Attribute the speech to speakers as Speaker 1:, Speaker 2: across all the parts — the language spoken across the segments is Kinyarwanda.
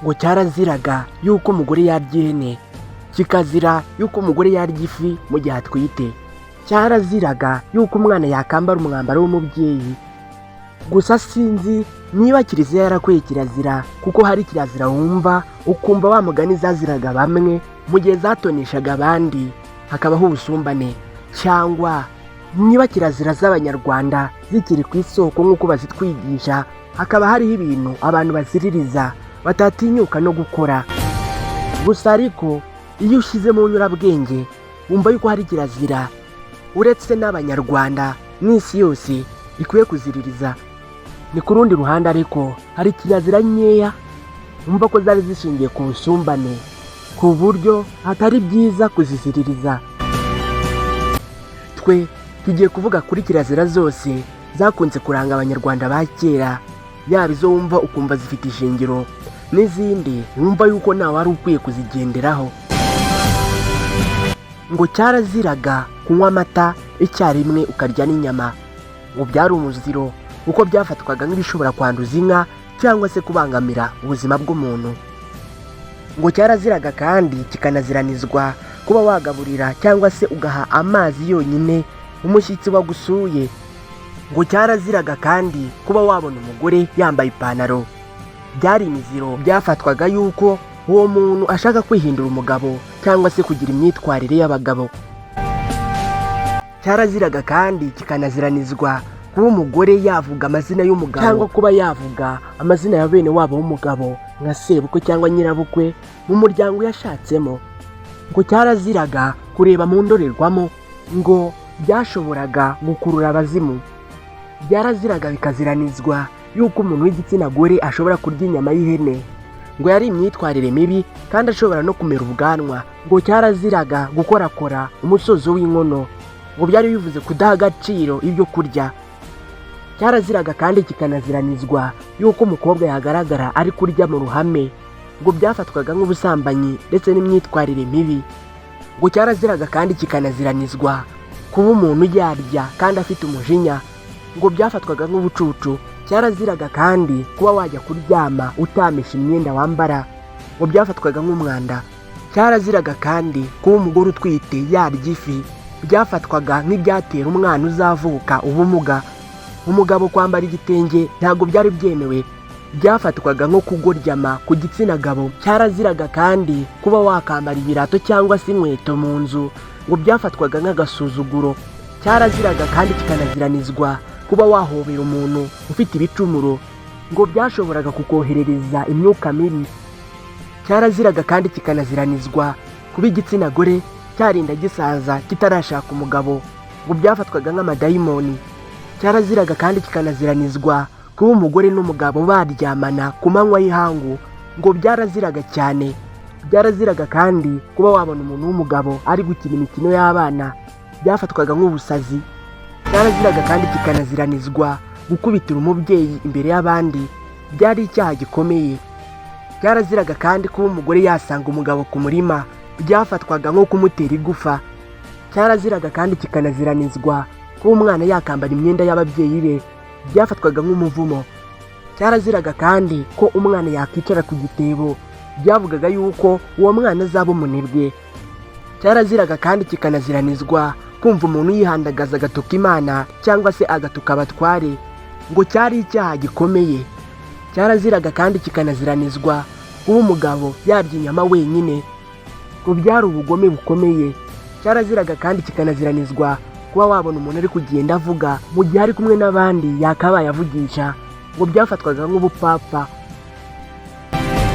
Speaker 1: ngo cyaraziraga yuko umugore yarya ihene, kikazira yuko umugore yarya ifi mu gihe atwite, cyaraziraga yuko umwana yakambara umwambaro w'umubyeyi. Gusa sinzi niba kiliziya yarakuye kirazira, kuko hari kirazira wumva ukumva wa mugani zaziraga bamwe mu gihe zatoneshaga abandi hakabaho ubusumbane, cyangwa niba kirazira z'abanyarwanda zikiri ku isoko nk'uko bazitwigisha, hakaba hariho ibintu abantu baziririza batatinyuka no gukora. Gusa ariko iyo ushyize mu nyurabwenge wumva yuko hari kirazira uretse n'abanyarwanda n'isi yose ikwiye kuziririza. Ni ku rundi ruhande ariko hari kirazira nkeya wumva ko zari zishingiye ku busumbane, ku buryo atari byiza kuziziririza. Twe tugiye kuvuga kuri kirazira zose zakunze kuranga abanyarwanda ba kera, yaba izo wumva ukumva zifite ishingiro n'izindi wumva yuko nawe wari ukwiye kuzigenderaho. Ngo cyaraziraga kunywa amata icyarimwe ukarya n'inyama, ngo byari umuziro kuko byafatwaga nk'ibishobora kwanduza inka cyangwa se kubangamira ubuzima bw'umuntu. Ngo cyaraziraga kandi kikanaziranizwa kuba wagaburira cyangwa se ugaha amazi yonyine umushyitsi wagusuye. Ngo cyaraziraga kandi kuba wabona umugore yambaye ipantaro. Byari imiziro byafatwaga yuko uwo muntu ashaka kwihindura umugabo cyangwa se kugira imyitwarire y'abagabo. Cyaraziraga kandi kikanaziranizwa kuba umugore yavuga amazina y'umugabo cyangwa kuba yavuga amazina ya bene wabo w'umugabo nka sebukwe cyangwa nyirabukwe mu muryango yashatsemo. Ngo cyaraziraga kureba mu ndorerwamo, ngo byashoboraga gukurura abazimu. Byaraziraga bikaziranizwa yuko umuntu w'igitsina gore ashobora kurya inyama y'ihene, ngo yari imyitwarire mibi kandi ashobora no kumera ubwanwa. Ngo cyaraziraga gukorakora umusozo w'inkono, ngo byari bivuze kudaha agaciro ibyo kurya. Cyaraziraga kandi kikanaziranizwa yuko umukobwa yagaragara ari kurya mu ruhame, ngo byafatwaga nk'ubusambanyi ndetse n'imyitwarire mibi. Ngo cyaraziraga kandi kikanaziranizwa kuba umuntu yarya kandi afite umujinya, ngo byafatwaga nk'ubucucu. Cyaraziraga kandi kuba wajya kuryama utamesha imyenda wambara, ngo byafatwaga nk'umwanda. Cyaraziraga kandi kuba umugore utwite yarya ifi, byafatwaga nk'ibyatera umwana uzavuka ubumuga. Umugabo kwambara igitenge ntabwo byari byemewe, byafatwaga nko kugoryama ku gitsina gabo. Cyaraziraga kandi kuba wakambara ibirato cyangwa se inkweto mu nzu, ngo byafatwaga nk'agasuzuguro. Cyaraziraga kandi kikanaziranizwa kuba wahobera umuntu ufite ibicumuro, ngo byashoboraga kukoherereza imyuka mibi. Cyaraziraga kandi kikanaziranizwa kuba igitsina gore cyarinda gisaza kitarashaka umugabo, ngo byafatwaga nk'amadayimoni. Cyaraziraga kandi kikanaziranizwa kuba umugore n'umugabo baryamana ku manywa y'ihangu, ngo byaraziraga cyane. Byaraziraga kandi kuba wabona umuntu w'umugabo ari gukina imikino y'abana, byafatwaga nk'ubusazi. Cyaraziraga kandi kikanaziranizwa gukubitira umubyeyi imbere y'abandi, byari icyaha gikomeye. Cyaraziraga kandi kuba umugore yasanga umugabo ku murima, byafatwaga nko kumutera igufa. Cyaraziraga kandi kikanaziranizwa kuba umwana yakambara imyenda y'ababyeyi be, byafatwaga nk'umuvumo. Cyaraziraga kandi ko umwana yakwicara ku gitebo, byavugaga yuko uwo mwana azaba umunebwe. Cyaraziraga kandi kikanaziranizwa kumva umuntu yihandagaza agatuka Imana cyangwa se agatuka abatware, ngo cyari icyaha gikomeye. Cyaraziraga kandi kikanaziranizwa kuba umugabo yarya inyama wenyine, ngo byari ubugome bukomeye. Cyaraziraga kandi kikanaziranizwa kuba wabona umuntu ari kugenda avuga mu gihe ari kumwe n'abandi yakabaye avugisha, ngo byafatwaga nk'ubupfapfa.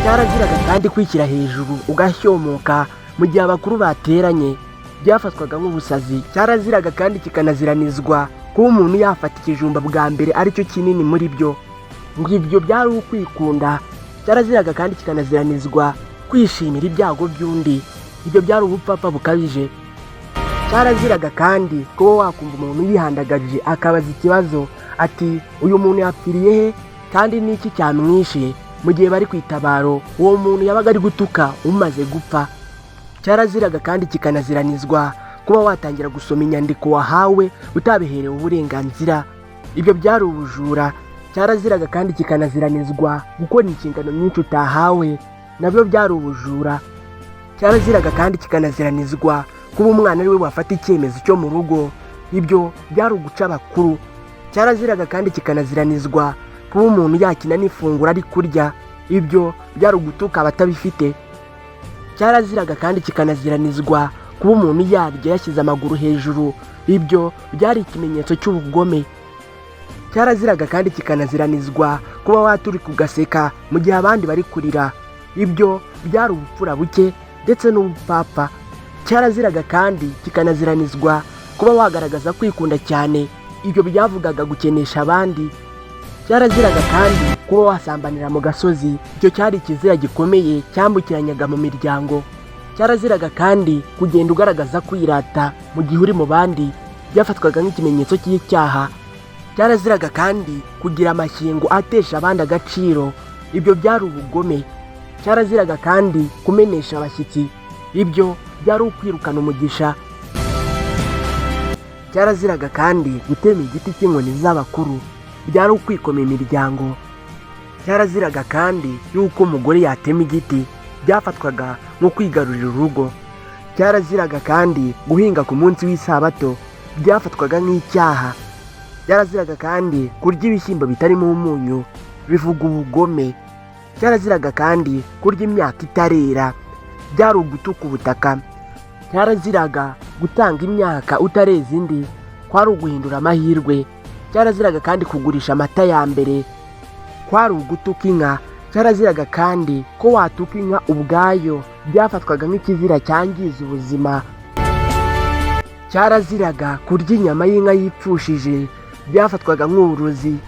Speaker 1: Cyaraziraga kandi kwishyira hejuru ugashyomoka mu gihe abakuru bateranye, byafatwaga nk'ubusazi. Cyaraziraga kandi kikanaziranizwa kuba umuntu yafata ikijumba bwa mbere aricyo kinini muri byo, ngo ibyo byari ukwikunda. Cyaraziraga kandi kikanaziranizwa kwishimira ibyago by'undi, ibyo byari ubupfapfa bukabije. Cyaraziraga kandi kuba wakumva umuntu yihandagaje akabaza ikibazo ati uyu muntu yapfiriye he kandi n'iki cyamwishe, mu gihe bari kwitabaro uwo muntu yabaga ari gutuka umaze gupfa. Cyaraziraga kandi kikanaziranizwa kuba watangira gusoma inyandiko wahawe utabiherewe uburenganzira, ibyo byari ubujura. Cyaraziraga kandi kikanaziranizwa gukora inshingano nyinshi utahawe, nabyo byari ubujura. Cyaraziraga kandi kikanaziranizwa kuba umwana ari we wafata icyemezo cyo mu rugo, ibyo byari uguca abakuru. Cyaraziraga kandi kikanaziranizwa kuba umuntu yakina n'ifunguro ari kurya, ibyo byari ugutuka abatabifite. Cyaraziraga kandi kikanaziranizwa kuba umuntu yarya yashyize amaguru hejuru, ibyo byari ikimenyetso cy'ubugome. Cyaraziraga kandi kikanaziranizwa kuba waturika ugaseka mu gihe abandi bari kurira, ibyo byari ubupfura buke ndetse n'ubupfapfa. Cyaraziraga kandi kikanaziranizwa kuba wagaragaza kwikunda cyane, ibyo byavugaga gukenesha abandi. Cyaraziraga kandi kuba wasambanira mu gasozi, icyo cyari ikizira gikomeye cyambukiranyaga mu miryango. Cyaraziraga kandi kugenda ugaragaza kwirata mu gihe uri mu bandi, byafatwaga nk'ikimenyetso cy'icyaha. Cyaraziraga kandi kugira amashyengo atesha abandi agaciro, ibyo byari ubugome. Cyaraziraga kandi kumenesha abashyitsi, ibyo byari ukwirukana umugisha. Cyaraziraga kandi gutema igiti cy'inkoni z'abakuru, byari ukwikoma imiryango. Cyaraziraga kandi yuko umugore yatema igiti, byafatwaga nko kwigarurira urugo. Cyaraziraga kandi guhinga ku munsi w'isabato, byafatwaga nk'icyaha. Cyaraziraga kandi kurya ibishyimbo bitarimo umunyu, bivuga ubugome. Cyaraziraga kandi kurya imyaka itarera, byari ugutuka ubutaka. Cyaraziraga gutanga imyaka utareza indi, kwari uguhindura amahirwe. Cyaraziraga kandi kugurisha amata ya mbere, kwari ugutuka inka. Cyaraziraga kandi ko watuka inka ubwayo, byafatwaga nk'ikizira cyangiza ubuzima. Cyaraziraga kurya inyama y'inka yipfushije, byafatwaga nk'uburozi.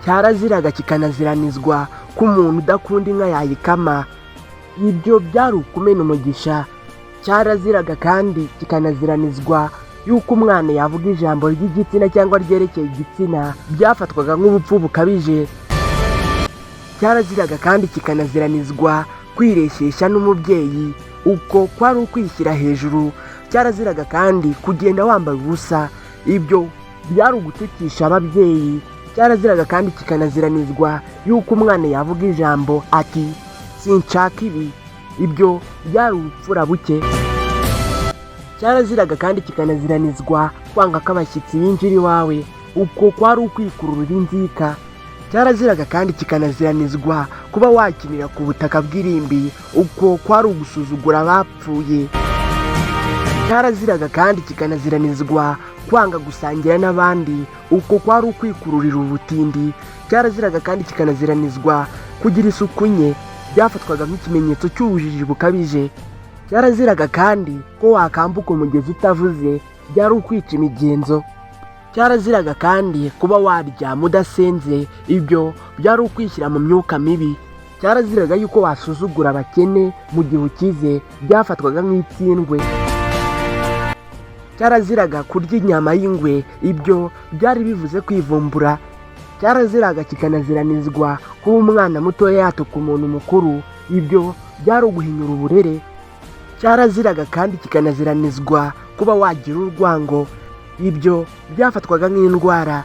Speaker 1: Cyaraziraga kikanaziranizwa ko umuntu udakunda inka yayikama, ibyo byari ukumena umugisha. Cyaraziraga kandi kikanaziranizwa yuko umwana yavuga ijambo ry'igitsina cyangwa ryerekeye igitsina, byafatwaga nk'ubupfu bukabije. Cyaraziraga kandi kikanaziranizwa kwireshyeshya n'umubyeyi, uko kwari ukwishyira hejuru. Cyaraziraga kandi kugenda wambaye ubusa, ibyo byari ugutukisha ababyeyi. Cyaraziraga kandi kikanaziranizwa yuko umwana yavuga ijambo ati sinshaka ibi, ibyo byari ubupfura buke. Cyaraziraga kandi kikanaziranizwa kwanga ko abashyitsi binjira iwawe, uko kwari ukwikururira inzika. Cyaraziraga kandi kikanaziranizwa kuba wakinira ku butaka bw'irimbi, uko kwari ugusuzugura abapfuye. Cyaraziraga kandi kikanaziranizwa kwanga gusangira n'abandi, uko kwari ukwikururira ubutindi. Cyaraziraga kandi kikanaziranizwa kugira isuku nke, byafatwaga nk'ikimenyetso cy'ubujiji bukabije. Cyaraziraga kandi ko wakambuka umugezi utavuze, byari ukwica imigenzo. Cyaraziraga kandi kuba waryama udasenze, ibyo byari ukwishyira mu myuka mibi. Cyaraziraga yuko wasuzugura abakene mu gihe ukize, byafatwaga nk'itsindwe. Cyaraziraga kurya inyama y'ingwe, ibyo byari bivuze kwivumbura. Cyaraziraga kikanaziranizwa kuba umwana mutoya yatuka umuntu mukuru, ibyo byari uguhinyura uburere. Cyaraziraga kandi kikanaziranizwa kuba wagira urwango, ibyo byafatwaga nk'indwara.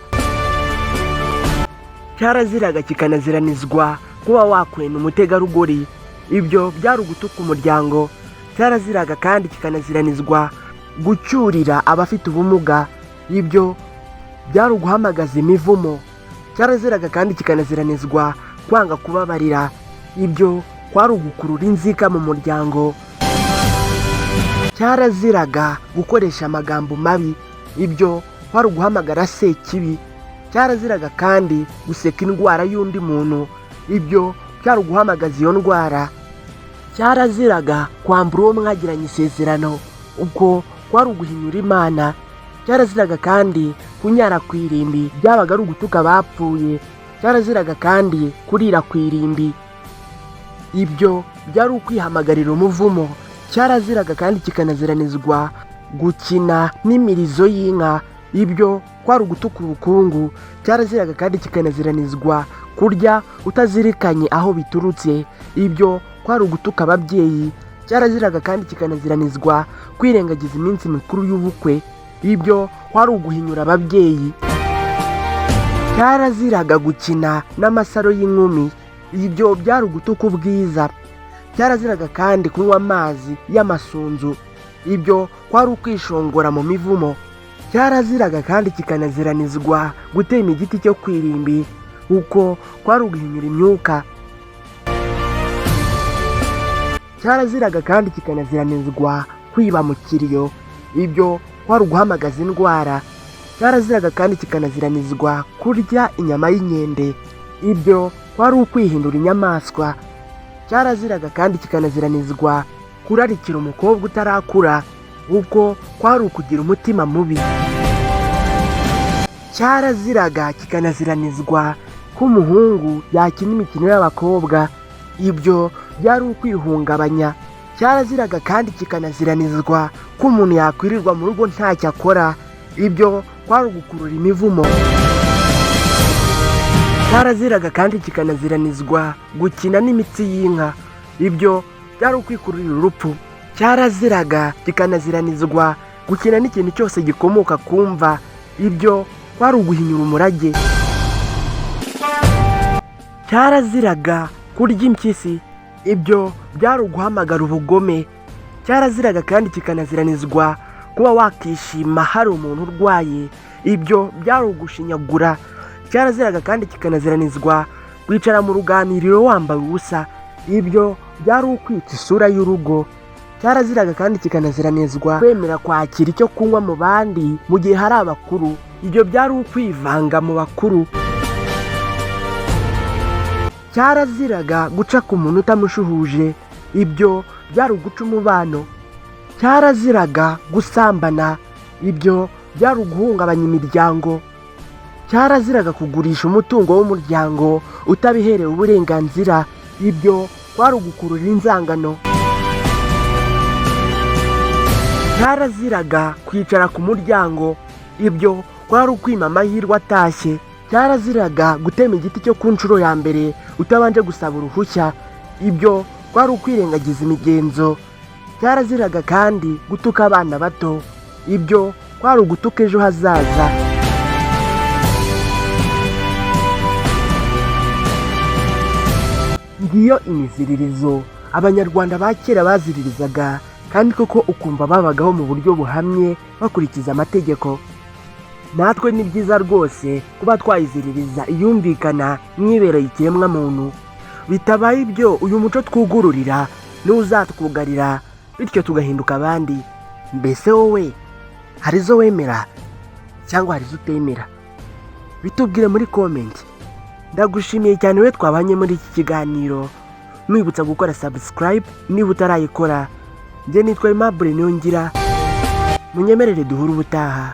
Speaker 1: Cyaraziraga kikanaziranizwa kuba wakwena umutegarugori, ibyo byari ugutuka umuryango. Cyaraziraga kandi kikanaziranizwa gucyurira abafite ubumuga, ibyo byari uguhamagaza imivumo. Cyaraziraga kandi kikanaziranizwa kwanga kubabarira, ibyo kwari ugukurura inzika mu muryango. Cyaraziraga gukoresha amagambo mabi, ibyo kwari uguhamagara sekibi. Cyaraziraga kandi guseka indwara y'undi muntu, ibyo byari uguhamagaza iyo ndwara. Cyaraziraga kwambura uwo mwagiranye isezerano, ubwo kwari uguhinyura Imana. Cyaraziraga kandi kunyara ku irimbi, byabaga ari ugutuka abapfuye. Cyaraziraga kandi kurira ku irimbi, ibyo byari ukwihamagarira umuvumo. Cyaraziraga kandi kikanaziranizwa gukina n'imirizo y'inka, ibyo kwari ugutuka ubukungu. Cyaraziraga kandi kikanaziranizwa kurya utazirikanye aho biturutse, ibyo kwari ugutuka ababyeyi. Cyaraziraga kandi kikanaziranizwa kwirengagiza iminsi mikuru y'ubukwe, ibyo kwari uguhinyura ababyeyi. Cyaraziraga gukina n'amasaro y'inkumi, ibyo byari ugutuka ubwiza. Cyaraziraga kandi kunywa amazi y'amasunzu, ibyo kwari ukwishongora mu mivumo. Cyaraziraga kandi kikanaziranizwa gutema igiti cyo kwirimbi, uko kwari uguhinyura imyuka. Cyaraziraga kandi kikanaziranizwa kwiba mu kiriyo, ibyo kwari uguhamagaza indwara. Cyaraziraga kandi kikanaziranizwa kurya inyama y'inkende, ibyo kwari ukwihindura inyamaswa. Cyaraziraga kandi kikanaziranizwa kurarikira umukobwa utarakura, uko kwari ukugira umutima mubi. Cyaraziraga kikanaziranizwa ko umuhungu yakina imikino y'abakobwa, ibyo byari ukwihungabanya. Cyaraziraga kandi kikanaziranizwa ko umuntu yakwirirwa mu rugo ntacyo akora, ibyo kwari ugukurura imivumo. Cyaraziraga kandi kikanaziranizwa gukina n'imitsi y'inka, ibyo byari ukwikururira urupfu. Cyaraziraga kikanaziranizwa gukina n'ikintu cyose gikomoka ku mva, ibyo kwari uguhinyura umurage. Cyaraziraga kurya impyisi, ibyo byari uguhamagara ubugome. Cyaraziraga kandi kikanaziranizwa kuba wakishima hari umuntu urwaye, ibyo byari ugushinyagura. Cyaraziraga kandi kikanaziranizwa kwicara mu ruganiriro wambaye ubusa, ibyo byari ukwica isura y'urugo. Cyaraziraga kandi kikanaziranizwa kwemera kwakira icyo kunywa mu bandi mu gihe hari abakuru, ibyo byari ukwivanga mu bakuru. Cyaraziraga guca ku muntu utamushuhuje, ibyo byari uguca umubano. Cyaraziraga gusambana, ibyo byari uguhungabanya imiryango. Cyaraziraga kugurisha umutungo w'umuryango utabiherewe uburenganzira, ibyo kwari ugukurura inzangano. Cyaraziraga kwicara ku muryango, ibyo kwari ukwima amahirwe atashye. Cyaraziraga gutema igiti cyo ku nshuro ya mbere utabanje gusaba uruhushya, ibyo kwari ukwirengagiza imigenzo. Cyaraziraga kandi gutuka abana bato, ibyo kwari ugutuka ejo hazaza. Ngiyo imiziririzo Abanyarwanda ba kera baziririzaga, kandi koko ukumva babagaho mu buryo buhamye bakurikiza amategeko. Natwe ni byiza rwose kuba twayiziririza iyumvikana mwibereye ikiremwa muntu. Bitabaye ibyo uyu muco twugururira n'uzatwugarira, bityo tugahinduka abandi. Mbese wowe hari izo wemera cyangwa hari izo utemera? Bitubwire muri comment. Ndagushimiye cyane we twabanye muri iki kiganiro, mwibutsa gukora subscribe niba utarayikora. Njye nitwa Aimable Niyongira, munyemerere duhure ubutaha.